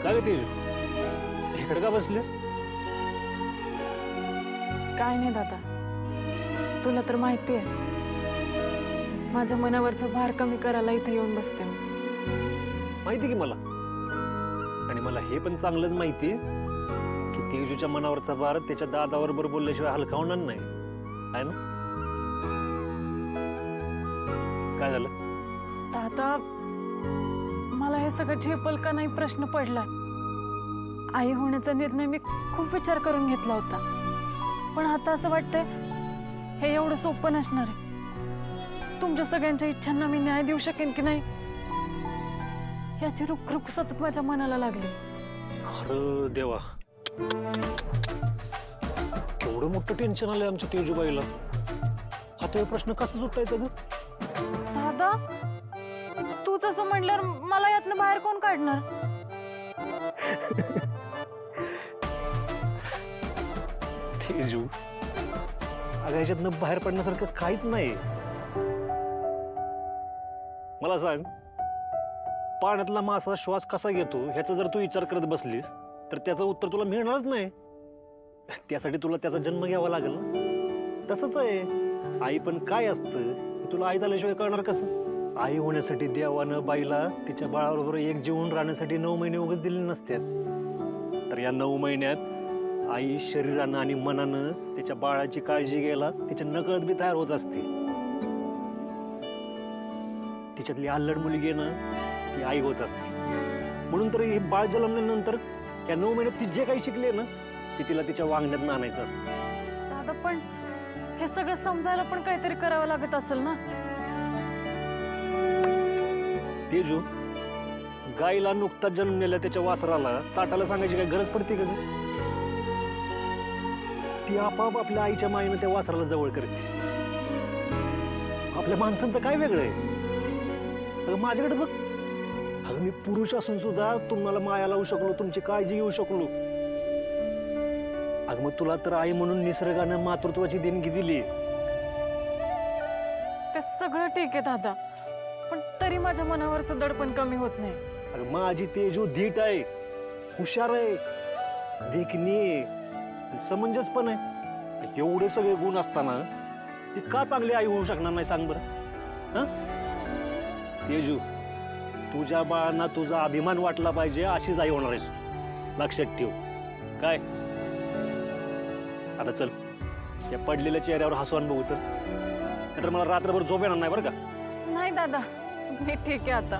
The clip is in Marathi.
काय ग तेजू, इकडे का बसलीस? काय नाही दादा, तुला तर माहिती आहे माझ्या मनावरचा भार कमी करायला इथे येऊन बसते मी. माहिती की मला, आणि मला हे पण चांगलंच माहिती की तेजूच्या मनावरचा भार त्याच्या दादाबरोबर बोलल्याशिवाय हलका होणार नाही, आहे ना? काय झालं? दादा, मला हे सगळं झेपल का नाही प्रश्न पडला. आई होण्याचा निर्णय मी खूप विचार करून घेतला होता, पण आता असं वाटतंय हे एवढं सोपं नसणार आहे. तुमच्या सगळ्यांच्या इच्छांना मी न्याय देऊ शकेन की नाही याची रुखरुख सतत माझ्या मनाला लागली. अरे देवा, केवढं मोठं टेन्शन आलंय आमच्या तेजूबाईला. आता हे प्रश्न कसा सुटायचा ग? दादा, तू जसं म्हणल्यावर मला यातनं बाहेर कोण काढणार? तेजू, अगं ह्याच्यातनं बाहेर पडण्यासारखं काहीच नाही. मला सांग, पाण्यातला मासा श्वास कसा घेतो ह्याचा जर तू विचार करत बसलीस तर त्याचं उत्तर तुला मिळणारच नाही. त्यासाठी तुला त्याचा जन्म घ्यावा लागेल ना. तसंच आहे, आई पण काय असतं हे तुला आई झाल्याशिवाय कळणार कसं? आई होण्यासाठी देवानं बाईला तिच्या बाळाबरोबर एक जीवन राहण्यासाठी 9 महिने उगाच दिले नसतात. तर या 9 महिन्यात आई शरीरानं आणि मनानं त्याच्या बाळाची काळजी घ्यायला तिच्या नकळत बी तयार होत असते. तिच्यातली अल्लड मुलगी ना ती आई होत असते. म्हणून तर हे बाळ जन्मल्यानंतर या 9 महिन्यात ती जे काही शिकले ना ते तिला तिच्या वागण्यात आणायचं असतं. दादा, पण हे सगळं समजायला पण काहीतरी करावं लागत असेल ना. तेजू, गाईला नुकताच जन्मलेल्या त्याच्या वासराला चाटायला सांगायची काय गरज पडते का? ती आपाप आपल्या आईच्या मायेनं त्या वासराला जवळ करते. आपल्या माणसांचं काय वेगळं आहे? अगं माझ्याकडे बघ, अगं मी पुरुष असून सुद्धा तुम्हाला माया लावू शकलो, तुमची काळजी घेऊ शकलो. अगं मग तुला तर आई म्हणून निसर्गानं मातृत्वाची देणगी दिली. ते सगळं ठीक आहे दादा, पण तरी माझ्या मनावरचं दडपण कमी होत नाही. अगं माझी तेजू धीट आहे, हुशार आहे, देखणी आहे, समंजस पण आहे. एवढे सगळे गुण असताना ती का चांगली आई होऊ शकणार नाही सांग बरं? हं? तेजू, तुझ्या बाळांना तुझा अभिमान वाटला पाहिजे अशीच आई होणार आहेस, लक्षात ठेव. काय आता चल, या पडलेल्या चेहऱ्यावर हसवान बघू चल, नाहीतर मला रात्रभर झोप येणार नाही बरं का? नाही दादा, मी ठीक आहे आता.